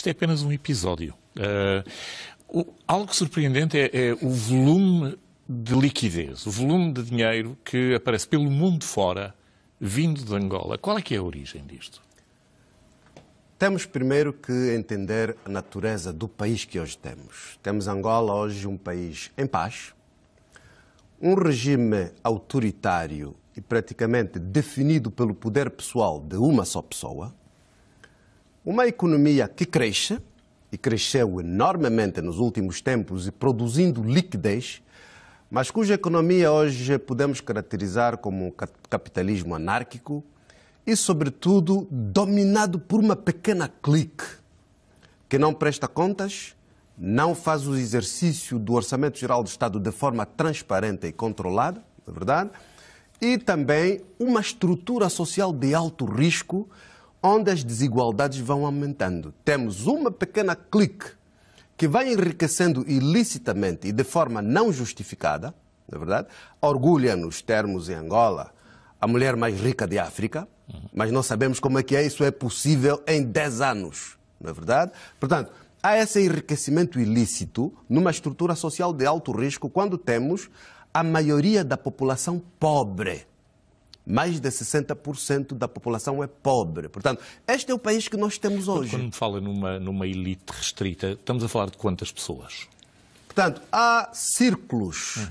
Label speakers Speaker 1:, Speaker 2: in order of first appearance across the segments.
Speaker 1: isto é apenas um episódio. Algo surpreendente é o volume de liquidez, o volume de dinheiro que aparece pelo mundo fora, vindo de Angola. Qual é que é a origem disto?
Speaker 2: Temos primeiro que entender a natureza do país que hoje temos. Temos Angola hoje um país em paz, um regime autoritário e praticamente definido pelo poder pessoal de uma só pessoa, uma economia que cresce, e cresceu enormemente nos últimos tempos e produzindo liquidez, mas cuja economia hoje podemos caracterizar como um capitalismo anárquico e, sobretudo, dominado por uma pequena clique que não presta contas, não faz o exercício do Orçamento Geral do Estado de forma transparente e controlada, é verdade, e também uma estrutura social de alto risco, onde as desigualdades vão aumentando. Temos uma pequena clique que vai enriquecendo ilicitamente e de forma não justificada, não é verdade? Orgulha-nos termos em Angola a mulher mais rica de África, mas não sabemos como é que isso é possível em 10 anos, não é verdade? Portanto, há esse enriquecimento ilícito numa estrutura social de alto risco quando temos a maioria da população pobre. Mais de 60% da população é pobre. Portanto, este é o país que nós temos hoje.
Speaker 1: Quando me fala numa elite restrita, estamos a falar de quantas pessoas?
Speaker 2: Portanto, há círculos.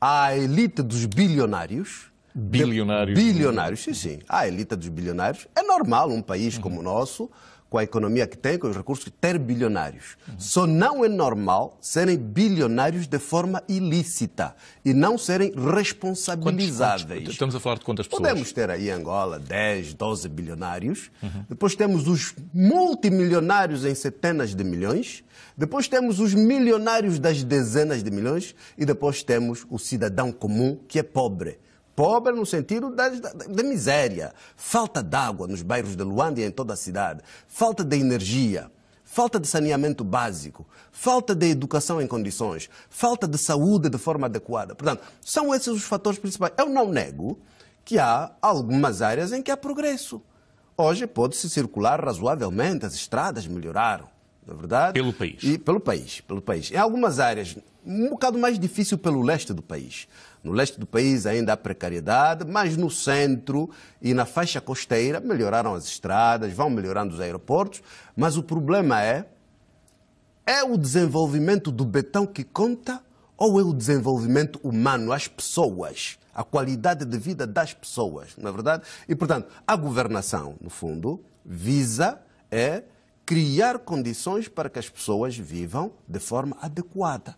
Speaker 2: Há a elite dos bilionários.
Speaker 1: Bilionários?
Speaker 2: Bilionários, sim. Há a elite dos bilionários. É normal um país como o nosso, com a economia que tem, com os recursos, ter bilionários. Só não é normal serem bilionários de forma ilícita e não serem responsabilizáveis.
Speaker 1: Estamos a falar de quantas pessoas?
Speaker 2: Podemos ter aí em Angola 10, 12 bilionários. Depois temos os multimilionários em centenas de milhões. Depois temos os milionários das dezenas de milhões. E depois temos o cidadão comum que é pobre. Pobre no sentido da miséria, falta de água nos bairros de Luanda e em toda a cidade, falta de energia, falta de saneamento básico, falta de educação em condições, falta de saúde de forma adequada. Portanto, são esses os fatores principais. Eu não nego que há algumas áreas em que há progresso. Hoje pode-se circular razoavelmente, as estradas melhoraram, não é verdade?
Speaker 1: Pelo país.
Speaker 2: E pelo país. Em algumas áreas, um bocado mais difícil pelo leste do país. No leste do país ainda há precariedade, mas no centro e na faixa costeira melhoraram as estradas, vão melhorando os aeroportos, mas o problema é o desenvolvimento do betão que conta ou é o desenvolvimento humano, as pessoas, a qualidade de vida das pessoas, não é verdade? E, portanto, a governação, no fundo, visa criar condições para que as pessoas vivam de forma adequada.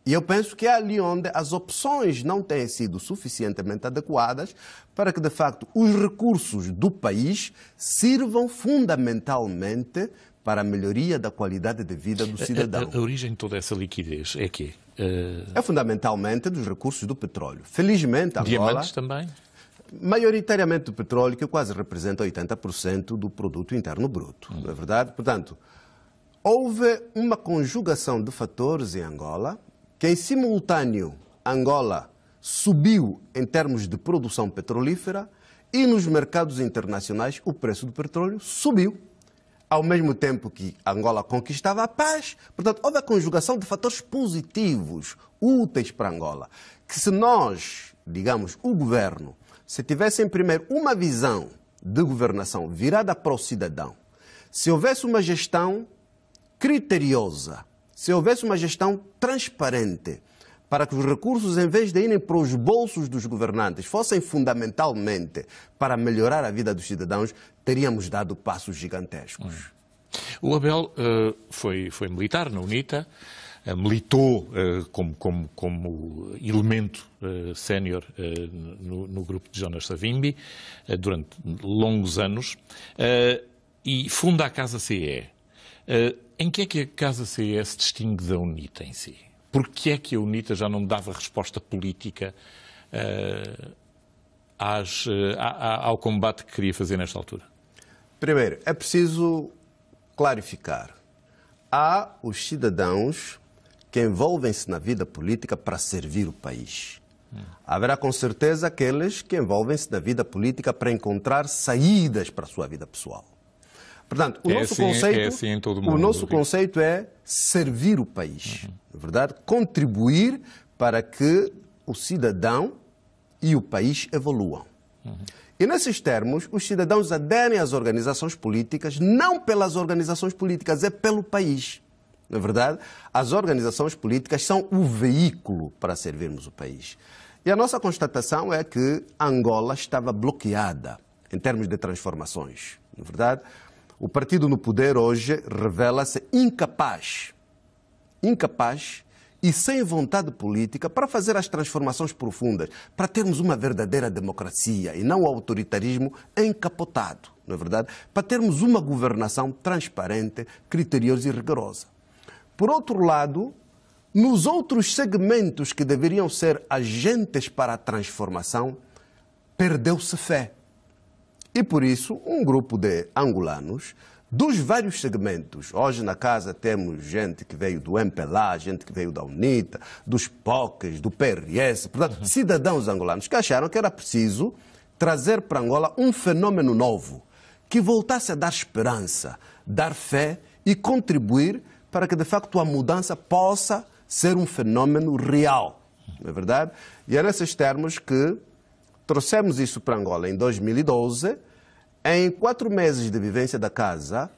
Speaker 2: E eu penso que é ali onde as opções não têm sido suficientemente adequadas para que, de facto, os recursos do país sirvam fundamentalmente para a melhoria da qualidade de vida do cidadão.
Speaker 1: A origem de toda essa liquidez é quê?
Speaker 2: É fundamentalmente dos recursos do petróleo. Felizmente, Angola...
Speaker 1: Diamantes também?
Speaker 2: Maioritariamente do petróleo, que quase representa 80% do produto interno bruto, não é verdade? Portanto, houve uma conjugação de fatores em Angola que, em simultâneo, Angola subiu em termos de produção petrolífera e nos mercados internacionais o preço do petróleo subiu. Ao mesmo tempo que Angola conquistava a paz. Portanto, houve a conjugação de fatores positivos, úteis para Angola, que se nós, digamos, o governo, se tivessem primeiro uma visão de governação virada para o cidadão, se houvesse uma gestão criteriosa, se houvesse uma gestão transparente, para que os recursos, em vez de irem para os bolsos dos governantes, fossem fundamentalmente para melhorar a vida dos cidadãos, teríamos dado passos gigantescos.
Speaker 1: O Abel foi militar na UNITA, militou como elemento sénior no grupo de Jonas Savimbi durante longos anos e funda a Casa CE. Em que é que a Casa CE se distingue da UNITA em si? Por que é que a UNITA já não dava resposta política ao combate que queria fazer nesta altura?
Speaker 2: Primeiro, é preciso clarificar. Há os cidadãos que envolvem-se na vida política para servir o país. Haverá com certeza aqueles que envolvem-se na vida política para encontrar saídas para a sua vida pessoal. Portanto, o nosso conceito é servir o país, na verdade, contribuir para que o cidadão e o país evoluam. E nesses termos, os cidadãos aderem às organizações políticas, não pelas organizações políticas, é pelo país. Na verdade, as organizações políticas são o veículo para servirmos o país. E a nossa constatação é que Angola estava bloqueada em termos de transformações. Na verdade, o partido no poder hoje revela-se incapaz e sem vontade política para fazer as transformações profundas, para termos uma verdadeira democracia e não o autoritarismo encapotado, na verdade, para termos uma governação transparente, criteriosa e rigorosa. Por outro lado, nos outros segmentos que deveriam ser agentes para a transformação, perdeu-se fé. E por isso, um grupo de angolanos, dos vários segmentos, hoje na casa temos gente que veio do MPLA, gente que veio da UNITA, dos POCs, do PRS, portanto, cidadãos angolanos que acharam que era preciso trazer para Angola um fenômeno novo, que voltasse a dar esperança, dar fé e contribuir para que, de facto, a mudança possa ser um fenômeno real. Não é verdade? E é nesses termos que trouxemos isso para Angola em 2012. Em 4 meses de vivência da casa,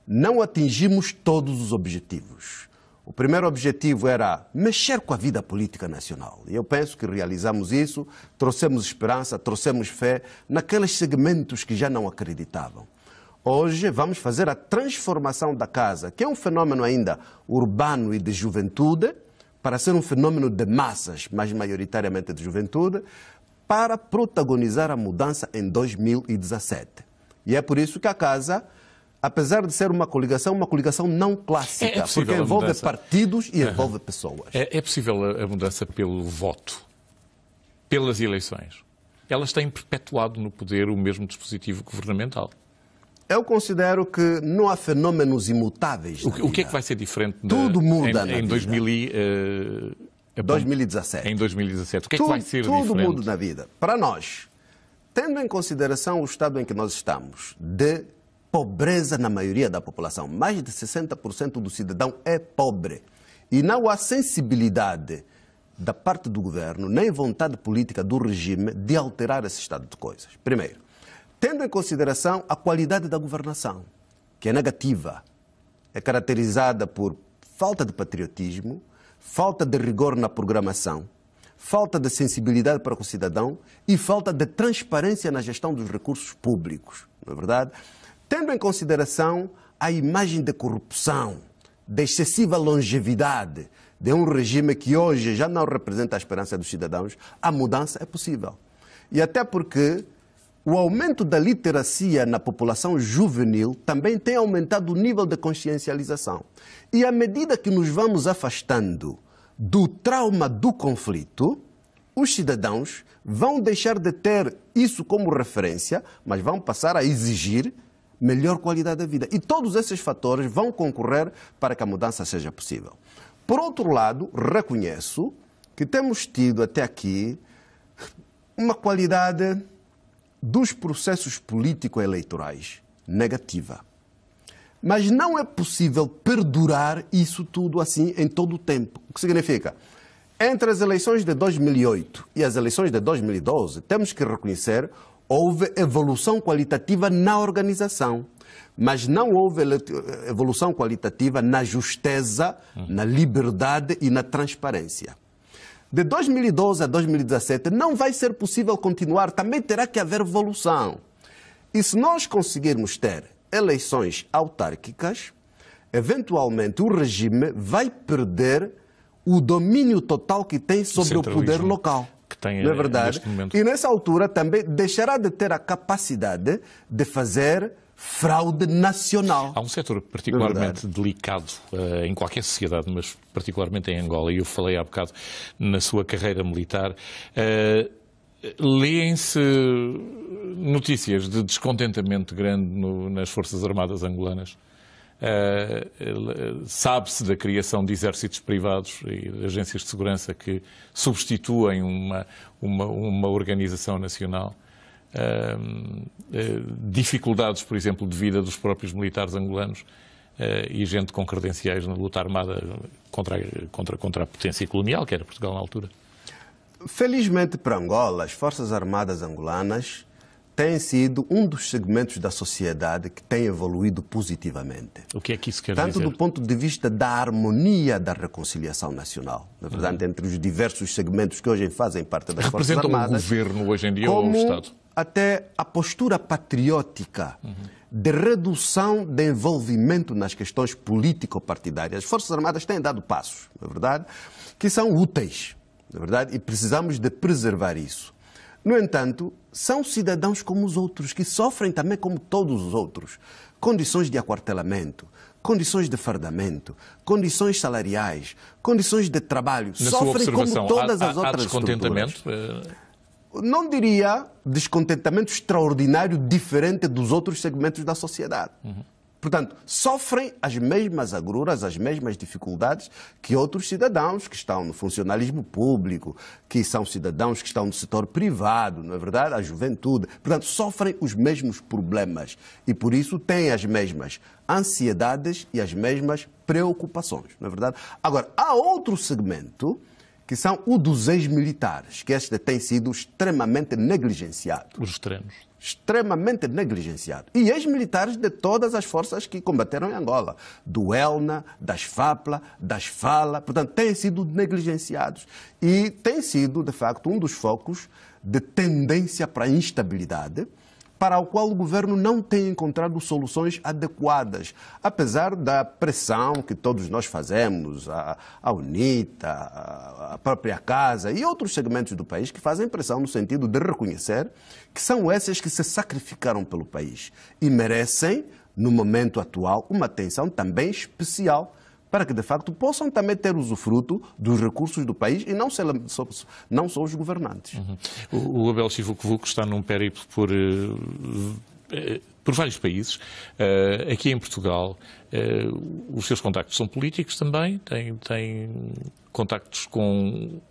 Speaker 2: não atingimos todos os objetivos. O primeiro objetivo era mexer com a vida política nacional. E eu penso que realizamos isso, trouxemos esperança, trouxemos fé naqueles segmentos que já não acreditavam. Hoje vamos fazer a transformação da casa, que é um fenômeno ainda urbano e de juventude, para ser um fenômeno de massas, mas maioritariamente de juventude, para protagonizar a mudança em 2017. E é por isso que a casa, apesar de ser uma coligação não clássica, porque envolve partidos e envolve pessoas.
Speaker 1: É possível a mudança pelo voto, pelas eleições? Elas têm perpetuado no poder o mesmo dispositivo governamental.
Speaker 2: Eu considero que não há fenómenos imutáveis.
Speaker 1: O que é que vai ser diferente
Speaker 2: Tudo muda
Speaker 1: em
Speaker 2: 2017.
Speaker 1: Em 2017. O que é que vai ser diferente?
Speaker 2: Tudo muda na vida. Para nós, tendo em consideração o estado em que nós estamos, de pobreza na maioria da população, mais de 60% do cidadão é pobre, e não há sensibilidade da parte do governo, nem vontade política do regime de alterar esse estado de coisas. Primeiro, tendo em consideração a qualidade da governação, que é negativa, é caracterizada por falta de patriotismo, falta de rigor na programação, falta de sensibilidade para com o cidadão e falta de transparência na gestão dos recursos públicos, não é verdade? Tendo em consideração a imagem de corrupção, de excessiva longevidade de um regime que hoje já não representa a esperança dos cidadãos, a mudança é possível. E até porque o aumento da literacia na população juvenil também tem aumentado o nível de consciencialização. E à medida que nos vamos afastando do trauma do conflito, os cidadãos vão deixar de ter isso como referência, mas vão passar a exigir melhor qualidade da vida. E todos esses fatores vão concorrer para que a mudança seja possível. Por outro lado, reconheço que temos tido até aqui uma qualidade dos processos político-eleitorais negativa. Mas não é possível perdurar isso tudo assim em todo o tempo. O que significa? Entre as eleições de 2008 e as eleições de 2012, temos que reconhecer houve evolução qualitativa na organização, mas não houve evolução qualitativa na justeza, na liberdade e na transparência. De 2012 a 2017 não vai ser possível continuar, também terá que haver evolução. E se nós conseguirmos ter eleições autárquicas, eventualmente o regime vai perder o domínio total que tem sobre o poder local.
Speaker 1: Que tem,
Speaker 2: não é verdade?
Speaker 1: Neste momento.
Speaker 2: E nessa altura também deixará de ter a capacidade de fazer fraude nacional.
Speaker 1: Há um setor particularmente delicado em qualquer sociedade, mas particularmente em Angola, e eu falei há bocado na sua carreira militar. Leem-se notícias de descontentamento grande nas Forças Armadas angolanas. Sabe-se da criação de exércitos privados e de agências de segurança que substituem uma organização nacional. dificuldades, por exemplo, de vida dos próprios militares angolanos e gente com credenciais na luta armada contra a potência colonial, que era Portugal na altura.
Speaker 2: Felizmente para Angola, as Forças Armadas angolanas têm sido um dos segmentos da sociedade que tem evoluído positivamente.
Speaker 1: O que é que isso quer dizer?
Speaker 2: Tanto do ponto de vista da harmonia da reconciliação nacional, na verdade, entre os diversos segmentos que hoje fazem parte das Forças Armadas.
Speaker 1: Representam o governo hoje em dia ou o Estado?
Speaker 2: Até a postura patriótica de redução de envolvimento nas questões político-partidárias. As Forças Armadas têm dado passos, na verdade, que são úteis, na verdade, e precisamos de preservar isso. No entanto, são cidadãos como os outros, que sofrem também como todos os outros. Condições de aquartelamento, condições de fardamento, condições salariais, condições de trabalho. Sofrem como todas as outras
Speaker 1: descontentamento?
Speaker 2: Não diria descontentamento extraordinário diferente dos outros segmentos da sociedade. Portanto, sofrem as mesmas agruras, as mesmas dificuldades que outros cidadãos que estão no funcionalismo público, que são cidadãos que estão no setor privado, não é verdade? A juventude. Portanto, sofrem os mesmos problemas e, por isso, têm as mesmas ansiedades e as mesmas preocupações, não é verdade? Agora, há outro segmento que são o dos ex-militares, que este tem sido extremamente negligenciado.
Speaker 1: Os extremos.
Speaker 2: Extremamente negligenciado. E ex-militares de todas as forças que combateram em Angola. Do ELNA, das FAPLA, das FALA. Portanto, têm sido negligenciados. E tem sido, de facto, um dos focos de tendência para a instabilidade, para o qual o governo não tem encontrado soluções adequadas, apesar da pressão que todos nós fazemos, a UNITA, a própria Casa e outros segmentos do país que fazem pressão no sentido de reconhecer que são esses que se sacrificaram pelo país e merecem, no momento atual, uma atenção também especial para que, de facto, possam também ter usufruto dos recursos do país e não só os governantes.
Speaker 1: O Abel Chivucovuco está num périplo por vários países. Aqui em Portugal, os seus contactos são políticos também? Tem contactos com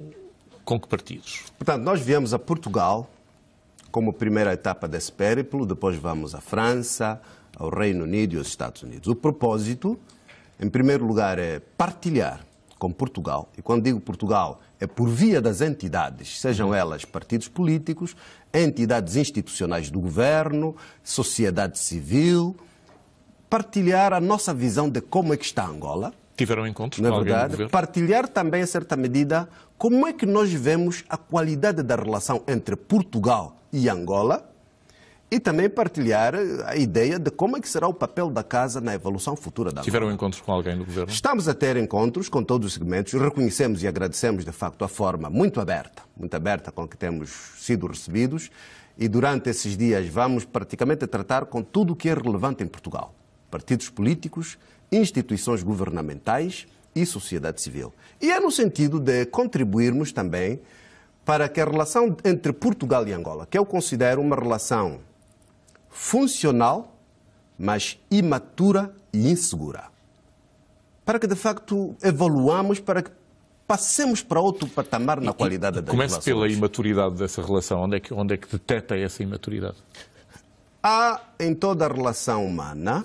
Speaker 1: que partidos?
Speaker 2: Portanto, nós viemos a Portugal como primeira etapa desse périplo, depois vamos à França, ao Reino Unido e aos Estados Unidos. O propósito, em primeiro lugar, é partilhar com Portugal, e quando digo Portugal, é por via das entidades, sejam elas partidos políticos, entidades institucionais do governo, sociedade civil, partilhar a nossa visão de como é que está Angola.
Speaker 1: Tiveram encontros
Speaker 2: na
Speaker 1: com alguém
Speaker 2: verdade,
Speaker 1: do governo?
Speaker 2: Partilhar também, a certa medida, como é que nós vemos a qualidade da relação entre Portugal e Angola, e também partilhar a ideia de como é que será o papel da Casa na evolução futura da Angola.
Speaker 1: Tiveram encontros com alguém do governo?
Speaker 2: Estamos a ter encontros com todos os segmentos, reconhecemos e agradecemos, de facto, a forma muito aberta com que temos sido recebidos, e durante esses dias vamos praticamente tratar com tudo o que é relevante em Portugal. Partidos políticos, instituições governamentais e sociedade civil. E é no sentido de contribuirmos também para que a relação entre Portugal e Angola, que eu considero uma relação funcional, mas imatura e insegura, para que de facto evoluamos, para que passemos para outro patamar na qualidade das relações.
Speaker 1: Comece pela imaturidade dessa relação. Onde é que detecta essa imaturidade?
Speaker 2: Há em toda a relação humana,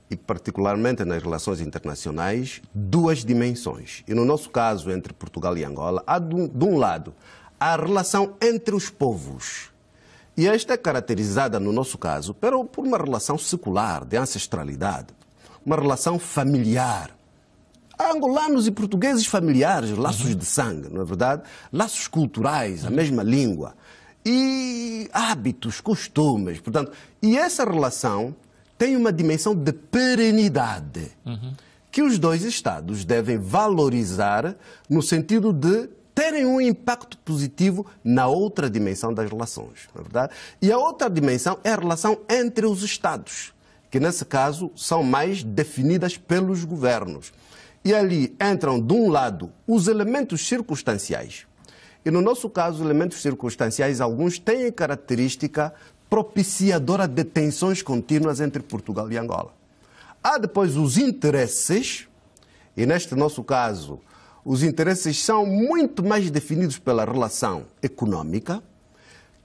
Speaker 2: e particularmente nas relações internacionais, duas dimensões. E no nosso caso, entre Portugal e Angola, há de um lado a relação entre os povos. E esta é caracterizada, no nosso caso, por uma relação secular, de ancestralidade, uma relação familiar. Há angolanos e portugueses familiares, laços de sangue, não é verdade? Laços culturais, a mesma língua. E hábitos, costumes, portanto. E essa relação tem uma dimensão de perenidade, que os dois Estados devem valorizar no sentido de terem um impacto positivo na outra dimensão das relações, não é verdade? E a outra dimensão é a relação entre os Estados, que nesse caso são mais definidas pelos governos. E ali entram, de um lado, os elementos circunstanciais. E no nosso caso, os elementos circunstanciais, alguns têm característica propiciadora de tensões contínuas entre Portugal e Angola. Há depois os interesses, e neste nosso caso, os interesses são muito mais definidos pela relação econômica,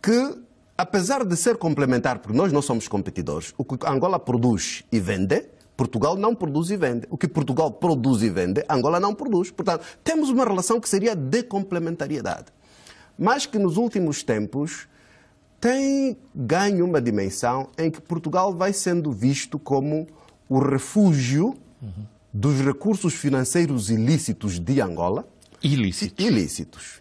Speaker 2: que apesar de ser complementar, porque nós não somos competidores, o que Angola produz e vende, Portugal não produz e vende. O que Portugal produz e vende, Angola não produz. Portanto, temos uma relação que seria de complementariedade. Mas que nos últimos tempos tem ganho uma dimensão em que Portugal vai sendo visto como o refúgio dos recursos financeiros ilícitos de Angola.
Speaker 1: Ilícitos.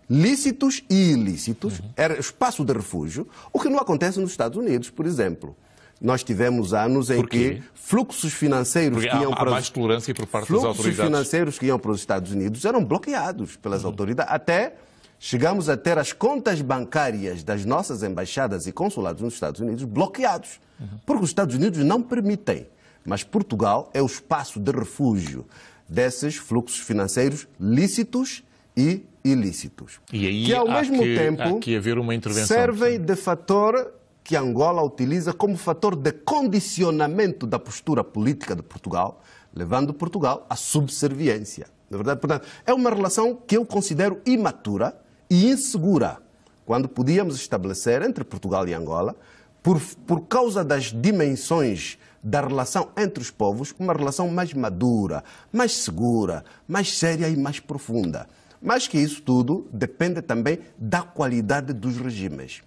Speaker 2: Lícitos e ilícitos. Era espaço de refúgio, o que não acontece nos Estados Unidos, por exemplo. Nós tivemos anos em que fluxos financeiros que iam
Speaker 1: para mais tolerância por parte das autoridades.
Speaker 2: Fluxos financeiros que iam para os Estados Unidos eram bloqueados pelas autoridades. Até chegamos a ter as contas bancárias das nossas embaixadas e consulados nos Estados Unidos bloqueados. Porque os Estados Unidos não permitem. Mas Portugal é o espaço de refúgio desses fluxos financeiros lícitos e ilícitos.
Speaker 1: E aí
Speaker 2: que ao mesmo tempo
Speaker 1: há que haver uma intervenção.
Speaker 2: Servem de fator que Angola utiliza como fator de condicionamento da postura política de Portugal, levando Portugal à subserviência. Na verdade, portanto, é uma relação que eu considero imatura e insegura, quando podíamos estabelecer entre Portugal e Angola, por causa das dimensões da relação entre os povos, uma relação mais madura, mais segura, mais séria e mais profunda. Mas que isso tudo depende também da qualidade dos regimes.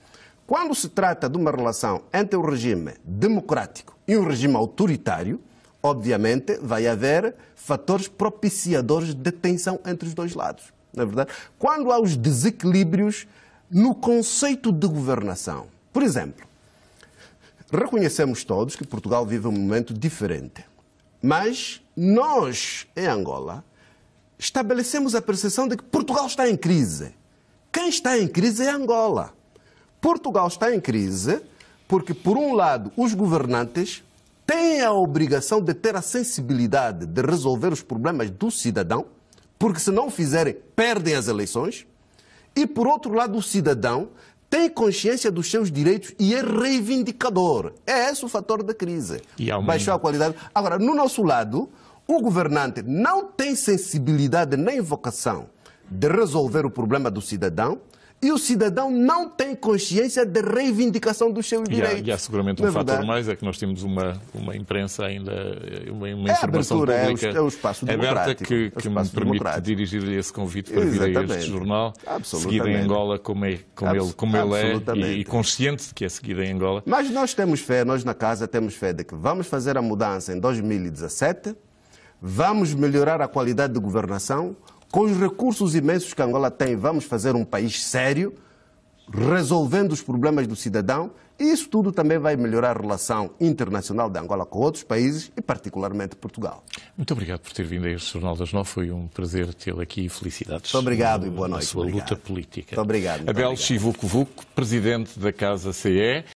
Speaker 2: Quando se trata de uma relação entre o regime democrático e um regime autoritário, obviamente vai haver fatores propiciadores de tensão entre os dois lados. Não é verdade? Quando há os desequilíbrios no conceito de governação. Por exemplo, reconhecemos todos que Portugal vive um momento diferente. Mas nós, em Angola, estabelecemos a percepção de que Portugal está em crise. Quem está em crise é Angola. Portugal está em crise porque, por um lado, os governantes têm a obrigação de ter a sensibilidade de resolver os problemas do cidadão, porque se não o fizerem, perdem as eleições. E, por outro lado, o cidadão tem consciência dos seus direitos e é reivindicador. É esse o fator da crise. Baixou a qualidade. Agora, no nosso lado, o governante não tem sensibilidade nem vocação de resolver o problema do cidadão e o cidadão não tem consciência da reivindicação dos seus direitos.
Speaker 1: E há seguramente um fator mais, é que nós temos uma imprensa ainda, uma informação pública
Speaker 2: é o espaço
Speaker 1: aberta que me permite dirigir-lhe esse convite para vir a este jornal, seguido em Angola como ele é e consciente de que é seguido em Angola.
Speaker 2: Mas nós temos fé, nós na casa temos fé de que vamos fazer a mudança em 2017, vamos melhorar a qualidade de governação. Com os recursos imensos que Angola tem, vamos fazer um país sério, resolvendo os problemas do cidadão, e isso tudo também vai melhorar a relação internacional de Angola com outros países, e particularmente Portugal.
Speaker 1: Muito obrigado por ter vindo a este Jornal das 9. Foi um prazer tê-lo aqui e felicidades.
Speaker 2: Muito obrigado e boa noite.
Speaker 1: Na sua luta política.
Speaker 2: Muito obrigado.
Speaker 1: Abel Chivuco Vuco, presidente da Casa CE.